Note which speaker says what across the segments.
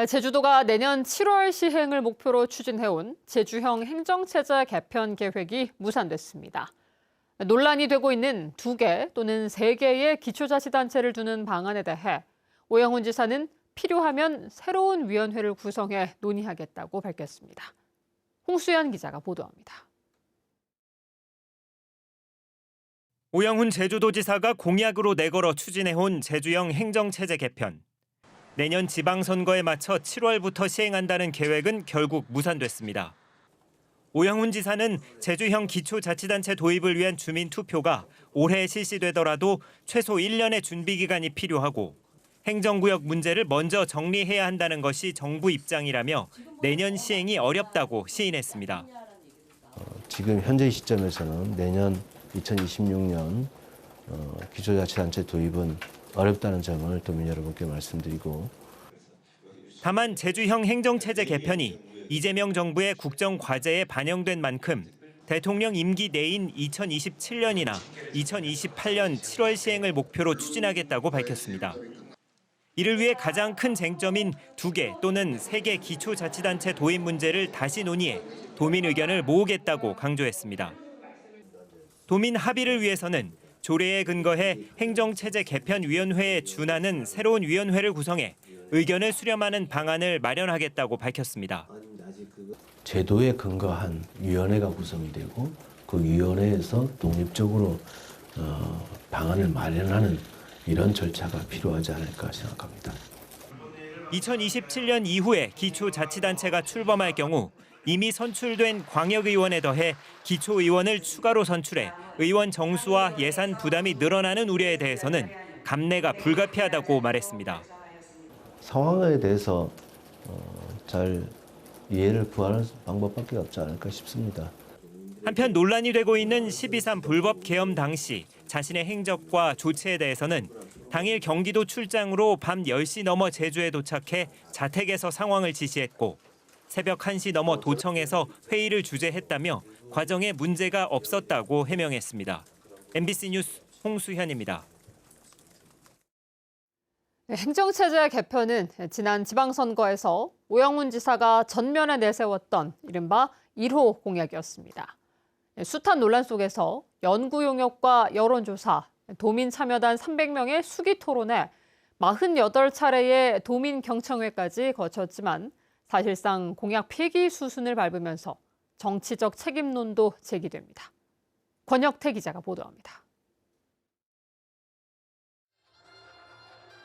Speaker 1: 제주도가 내년 7월 시행을 목표로 추진해온 제주형 행정체제 개편 계획이 무산됐습니다. 논란이 되고 있는 2개 또는 3개의 기초자치단체를 두는 방안에 대해 오영훈 지사는 필요하면 새로운 위원회를 구성해 논의하겠다고 밝혔습니다. 홍수연 기자가 보도합니다.
Speaker 2: 오영훈 제주도지사가 공약으로 내걸어 추진해온 제주형 행정체제 개편. 내년 지방선거에 맞춰 7월부터 시행한다는 계획은 결국 무산됐습니다. 오영훈 지사는 제주형 기초자치단체 도입을 위한 주민투표가 올해 실시되더라도 최소 1년의 준비 기간이 필요하고 행정구역 문제를 먼저 정리해야 한다는 것이 정부 입장이라며 내년 시행이 어렵다고 시인했습니다.
Speaker 3: 지금 현재 시점에서는 내년 2026년 기초자치단체 도입은 어렵다는 점을 도민 여러분께 말씀드리고,
Speaker 2: 다만 제주형 행정체제 개편이 이재명 정부의 국정과제에 반영된 만큼 대통령 임기 내인 2027년이나 2028년 7월 시행을 목표로 추진하겠다고 밝혔습니다. 이를 위해 가장 큰 쟁점인 2개 또는 3개 기초자치단체 도입 문제를 다시 논의해 도민 의견을 모으겠다고 강조했습니다. 도민 합의를 위해서는 조례에 근거해 행정체제 개편위원회에 준하는 새로운 위원회를 구성해 의견을 수렴하는 방안을 마련하겠다고 밝혔습니다.
Speaker 3: 제도에 근거한 위원회가 구성이 되고 그 위원회에서 독립적으로 방안을 마련하는 이런 절차가 필요하지 않을까 생각합니다.
Speaker 2: 2027년 이후에 기초자치단체가 출범할 경우 이미 선출된 광역의원에 더해 기초의원을 추가로 선출해 의원 정수와 예산 부담이 늘어나는 우려에 대해서는 감내가 불가피하다고 말했습니다.
Speaker 3: 상황에 대해서 잘 이해를 구하는 방법밖에 없지 않을까 싶습니다.
Speaker 2: 한편 논란이 되고 있는 12.3 불법 계엄 당시 자신의 행적과 조치에 대해서는 당일 경기도 출장으로 밤 10시 넘어 제주에 도착해 자택에서 상황을 지시했고 새벽 1시 넘어 도청에서 회의를 주재했다며 과정에 문제가 없었다고 해명했습니다. MBC 뉴스 홍수현입니다.
Speaker 1: 행정체제 개편은 지난 지방선거에서 오영훈 지사가 전면에 내세웠던 이른바 1호 공약이었습니다. 숱한 논란 속에서 연구 용역과 여론조사, 도민 참여단 300명의 수기 토론에 48차례의 도민 경청회까지 거쳤지만 사실상 공약 폐기 수순을 밟으면서 정치적 책임론도 제기됩니다. 권혁태 기자가 보도합니다.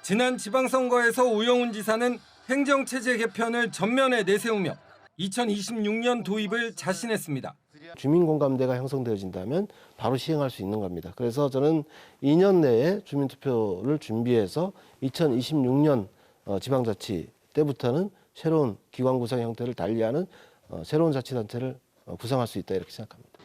Speaker 4: 지난 지방선거에서 오영훈 지사는 행정체제 개편을 전면에 내세우며 2026년 도입을 자신했습니다.
Speaker 3: 주민공감대가 형성되어진다면 바로 시행할 수 있는 겁니다. 그래서 저는 2년 내에 주민투표를 준비해서 2026년 지방자치 때부터는 새로운 기관 구성 형태를 달리하는 새로운 자치단체를 구성할 수 있다 이렇게 생각합니다.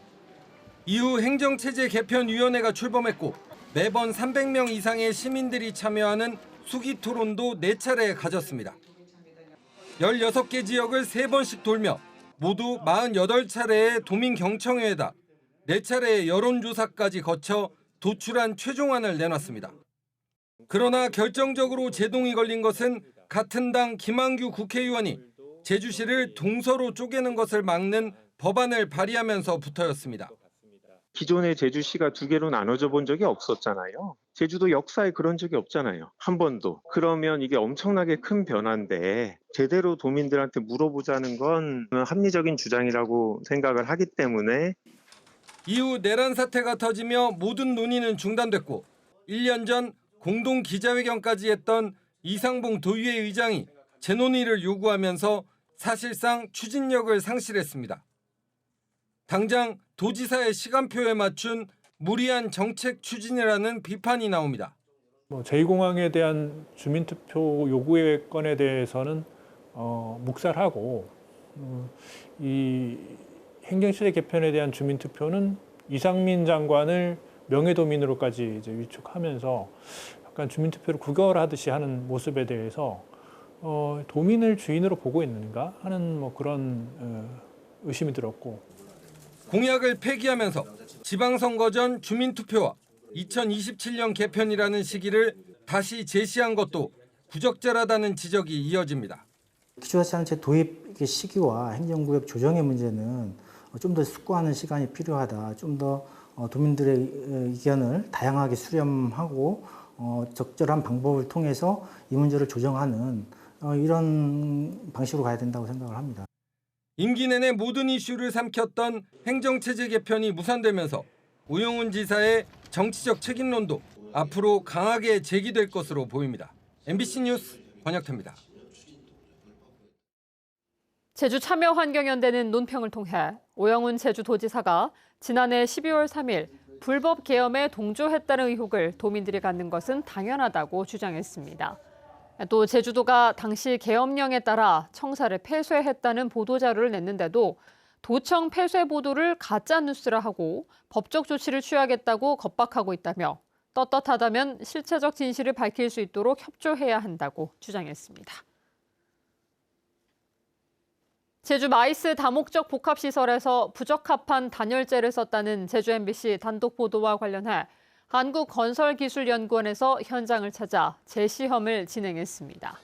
Speaker 4: 이후 행정체제 개편위원회가 출범했고 매번 300명 이상의 시민들이 참여하는 수기 토론도 4차례 가졌습니다. 16개 지역을 3번씩 돌며 모두 48차례의 도민 경청회에다 4차례의 여론조사까지 거쳐 도출한 최종안을 내놨습니다. 그러나 결정적으로 제동이 걸린 것은 같은 당 김한규 국회의원이 제주시를 동서로 쪼개는 것을 막는 법안을 발의하면서부터였습니다.
Speaker 5: 기존의 제주시가 2개로 나눠져 본 적이 없었잖아요. 제주도 역사에 그런 적이 없잖아요. 한 번도. 그러면 이게 엄청나게 큰 변화인데 제대로 도민들한테 물어보자는 건 합리적인 주장이라고 생각을 하기 때문에.
Speaker 4: 이후 내란 사태가 터지며 모든 논의는 중단됐고 1년 전 공동 기자회견까지 했던 이상봉 도의회 의장이 재논의를 요구하면서 사실상 추진력을 상실했습니다. 당장 도지사의 시간표에 맞춘 무리한 정책 추진이라는 비판이 나옵니다.
Speaker 6: 제2공항에 대한 주민투표 요구의 건에 대해서는 묵살하고 이 행정체제 개편에 대한 주민투표는 이상민 장관을 명예도민으로까지 이제 위축하면서 약간 주민투표를 구걸하듯이 하는 모습에 대해서 도민을 주인으로 보고 있는가 하는 그런 의심이 들었고.
Speaker 4: 공약을 폐기하면서 지방선거 전 주민투표와 2027년 개편이라는 시기를 다시 제시한 것도 부적절하다는 지적이 이어집니다.
Speaker 7: 기초자치단체 도입 시기와 행정구역 조정의 문제는 좀 더 숙고하는 시간이 필요하다. 좀 더 도민들의 의견을 다양하게 수렴하고 적절한 방법을 통해서 이 문제를 조정하는 이런 방식으로 가야 된다고 생각을 합니다.
Speaker 4: 임기 내내 모든 이슈를 삼켰던 행정체제 개편이 무산되면서 우영훈 지사의 정치적 책임론도 앞으로 강하게 제기될 것으로 보입니다. MBC 뉴스 권혁태입니다.
Speaker 1: 제주참여환경연대는 논평을 통해 오영훈 제주도지사가 지난해 12월 3일 불법 계엄에 동조했다는 의혹을 도민들이 갖는 것은 당연하다고 주장했습니다. 또 제주도가 당시 계엄령에 따라 청사를 폐쇄했다는 보도자료를 냈는데도 도청 폐쇄 보도를 가짜뉴스라 하고 법적 조치를 취하겠다고 겁박하고 있다며 떳떳하다면 실체적 진실을 밝힐 수 있도록 협조해야 한다고 주장했습니다. 제주 마이스 다목적 복합시설에서 부적합한 단열재를 썼다는 제주 MBC 단독 보도와 관련해 한국건설기술연구원에서 현장을 찾아 재시험을 진행했습니다.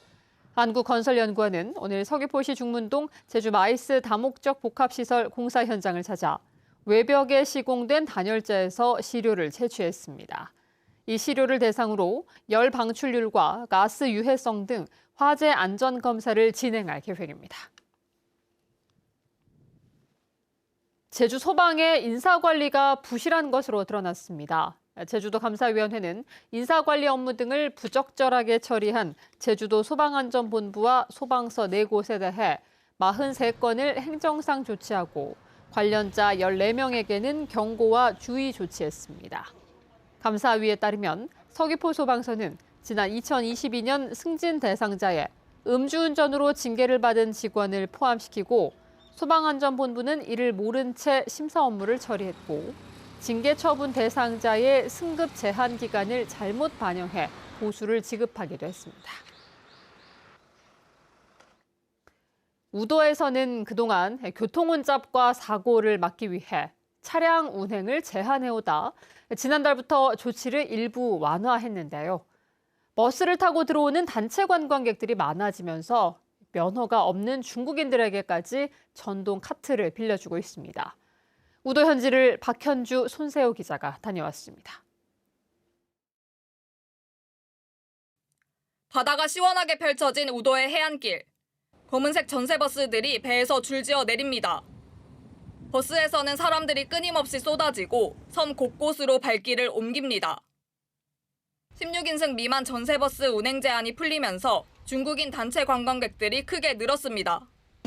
Speaker 1: 한국건설연구원은 오늘 서귀포시 중문동 제주 마이스 다목적 복합시설 공사 현장을 찾아 외벽에 시공된 단열재에서 시료를 채취했습니다. 이 시료를 대상으로 열 방출률과 가스 유해성 등 화재 안전 검사를 진행할 계획입니다. 제주 소방의 인사관리가 부실한 것으로 드러났습니다. 제주도 감사위원회는 인사관리 업무 등을 부적절하게 처리한 제주도 소방안전본부와 소방서 4곳에 대해 43건을 행정상 조치하고 관련자 14명에게는 경고와 주의 조치했습니다. 감사위에 따르면 서귀포 소방서는 지난 2022년 승진 대상자에 음주운전으로 징계를 받은 직원을 포함시키고 소방안전본부는 이를 모른 채 심사 업무를 처리했고 징계 처분 대상자의 승급 제한 기간을 잘못 반영해 보수를 지급하기도 했습니다. 우도에서는 그동안 교통혼잡과 사고를 막기 위해 차량 운행을 제한해오다 지난달부터 조치를 일부 완화했는데요. 버스를 타고 들어오는 단체 관광객들이 많아지면서 면허가 없는 중국인들에게까지 전동 카트를 빌려주고 있습니다. 우도 현지를 박현주, 손세호 기자가 다녀왔습니다.
Speaker 8: 바다가 시원하게 펼쳐진 우도의 해안길. 검은색 전세버스들이 배에서 줄지어 내립니다. 버스에서는 사람들이 끊임없이 쏟아지고 섬 곳곳으로 발길을 옮깁니다. 16인승 미만 전세버스 운행 제한이 풀리면서 중국인 단체 관광객들이 크게 늘었습니다.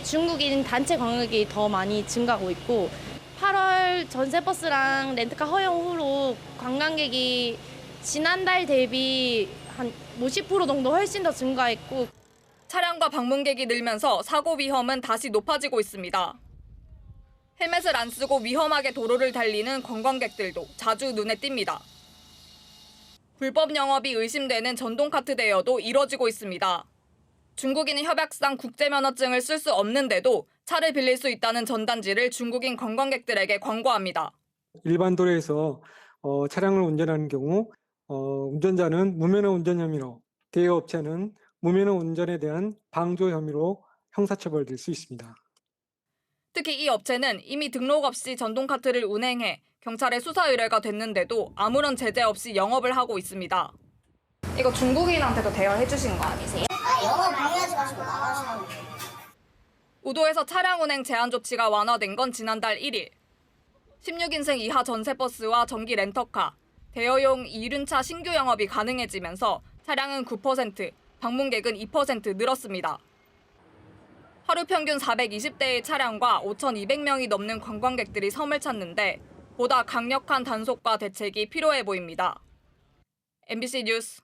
Speaker 9: 중국인 단체 관광객이 더 많이 증가하고 있고 8월 전세버스랑 렌트카 허용 후로 관광객이 지난달 대비 한 50% 정도 훨씬 더 증가했고
Speaker 8: 차량과 방문객이 늘면서 사고 위험은 다시 높아지고 있습니다. 헬멧을 안 쓰고 위험하게 도로를 달리는 관광객들도 자주 눈에 띕니다. 불법 영업이 의심되는 전동카트 대여도 이뤄지고 있습니다. 중국인은 협약상 국제면허증을 쓸 수 없는데도 차를 빌릴 수 있다는 전단지를 중국인 관광객들에게 광고합니다.
Speaker 10: 일반 도로에서 차량을 운전하는 경우 운전자는 무면허 운전 혐의로, 대여업체는 무면허 운전에 대한 방조 혐의로 형사처벌될 수 있습니다.
Speaker 8: 특히 이 업체는 이미 등록 없이 전동카트를 운행해 경찰에 수사 의뢰가 됐는데도 아무런 제재 없이 영업을 하고 있습니다. 이거 중국인한테도 대여해 주신 거 아니세요?
Speaker 11: 영업 방해하지 마시고 나가시라고.
Speaker 8: 우도에서 차량 운행 제한 조치가 완화된 건 지난달 1일. 16인승 이하 전세버스와 전기 렌터카, 대여용 이륜차 신규 영업이 가능해지면서 차량은 9%, 방문객은 2% 늘었습니다. 하루 평균 420대의 차량과 5,200명이 넘는 관광객들이 섬을 찾는데 보다 강력한 단속과 대책이 필요해 보입니다. MBC 뉴스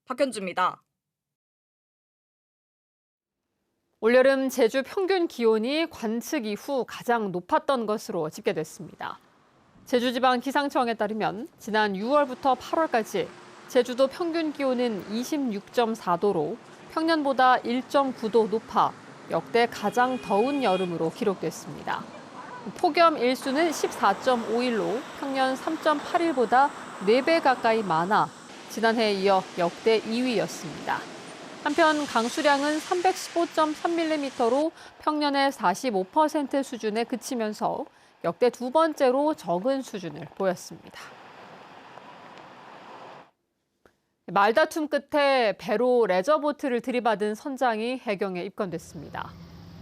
Speaker 8: 박현주입니다.
Speaker 1: 올여름 제주 평균 기온이 관측 이후 가장 높았던 것으로 집계됐습니다. 제주지방기상청에 따르면 지난 6월부터 8월까지 제주도 평균 기온은 26.4도로 평년보다 1.9도 높아 역대 가장 더운 여름으로 기록됐습니다. 폭염 일수는 14.5일로 평년 3.8일보다 4배 가까이 많아 지난해에 이어 역대 2위였습니다. 한편 강수량은 315.3mm로 평년의 45% 수준에 그치면서 역대 두 번째로 적은 수준을 보였습니다. 말다툼 끝에 배로 레저보트를 들이받은 선장이 해경에 입건됐습니다.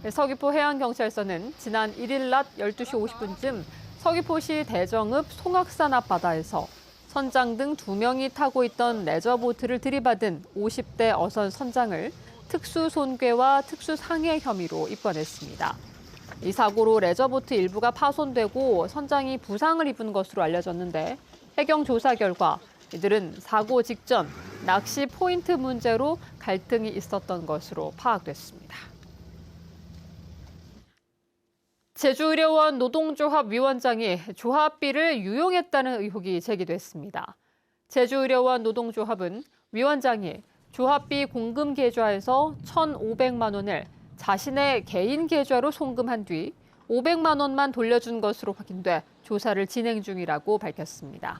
Speaker 1: 서귀포 해양경찰서는 지난 1일 낮 12시 50분쯤 서귀포시 대정읍 송악산 앞바다에서 선장 등 2명이 타고 있던 레저보트를 들이받은 50대 어선 선장을 특수손괴와 특수상해 혐의로 입건했습니다. 이 사고로 레저보트 일부가 파손되고 선장이 부상을 입은 것으로 알려졌는데 해경 조사 결과 이들은 사고 직전 낚시 포인트 문제로 갈등이 있었던 것으로 파악됐습니다. 제주의료원 노동조합 위원장이 조합비를 유용했다는 의혹이 제기됐습니다. 제주의료원 노동조합은 위원장이 조합비 공금 계좌에서 1,500만 원을 자신의 개인 계좌로 송금한 뒤 500만 원만 돌려준 것으로 확인돼 조사를 진행 중이라고 밝혔습니다.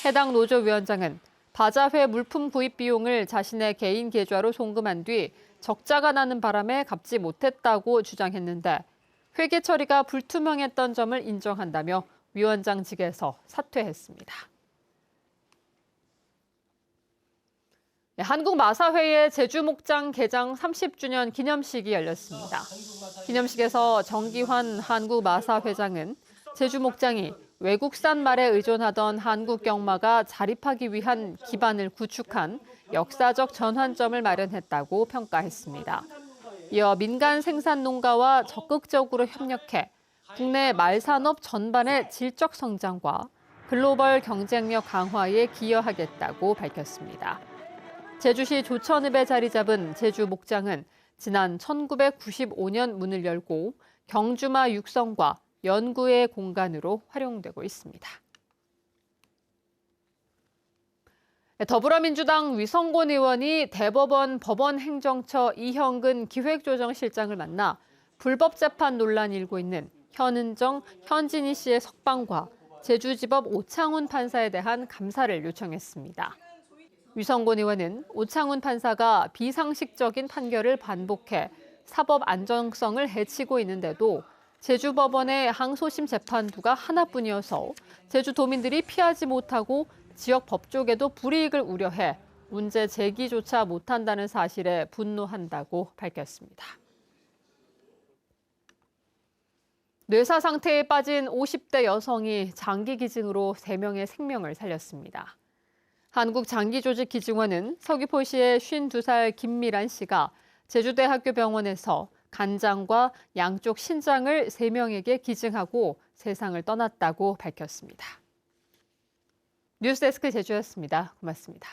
Speaker 1: 해당 노조 위원장은 바자회 물품 구입 비용을 자신의 개인 계좌로 송금한 뒤 적자가 나는 바람에 갚지 못했다고 주장했는데 회계 처리가 불투명했던 점을 인정한다며 위원장직에서 사퇴했습니다. 한국마사회의 제주목장 개장 30주년 기념식이 열렸습니다. 기념식에서 정기환 한국마사회장은 제주목장이 외국산 말에 의존하던 한국 경마가 자립하기 위한 기반을 구축한 역사적 전환점을 마련했다고 평가했습니다. 이어 민간 생산 농가와 적극적으로 협력해 국내 말산업 전반의 질적 성장과 글로벌 경쟁력 강화에 기여하겠다고 밝혔습니다. 제주시 조천읍에 자리 잡은 제주목장은 지난 1995년 문을 열고 경주마 육성과 연구의 공간으로 활용되고 있습니다. 더불어민주당 위성곤 의원이 대법원 법원행정처 이형근 기획조정실장을 만나 불법 재판 논란이 일고 있는 현은정, 현진희 씨의 석방과 제주지법 오창훈 판사에 대한 감사를 요청했습니다. 위성곤 의원은 오창훈 판사가 비상식적인 판결을 반복해 사법 안정성을 해치고 있는데도 제주법원의 항소심 재판부가 하나뿐이어서 제주도민들이 피하지 못하고 지역 법조계도 불이익을 우려해 문제 제기조차 못한다는 사실에 분노한다고 밝혔습니다. 뇌사 상태에 빠진 50대 여성이 장기 기증으로 3명의 생명을 살렸습니다. 한국장기조직기증원은 서귀포시의 52살 김미란 씨가 제주대학교 병원에서 간장과 양쪽 신장을 3명에게 기증하고 세상을 떠났다고 밝혔습니다. 뉴스데스크 제주였습니다. 고맙습니다.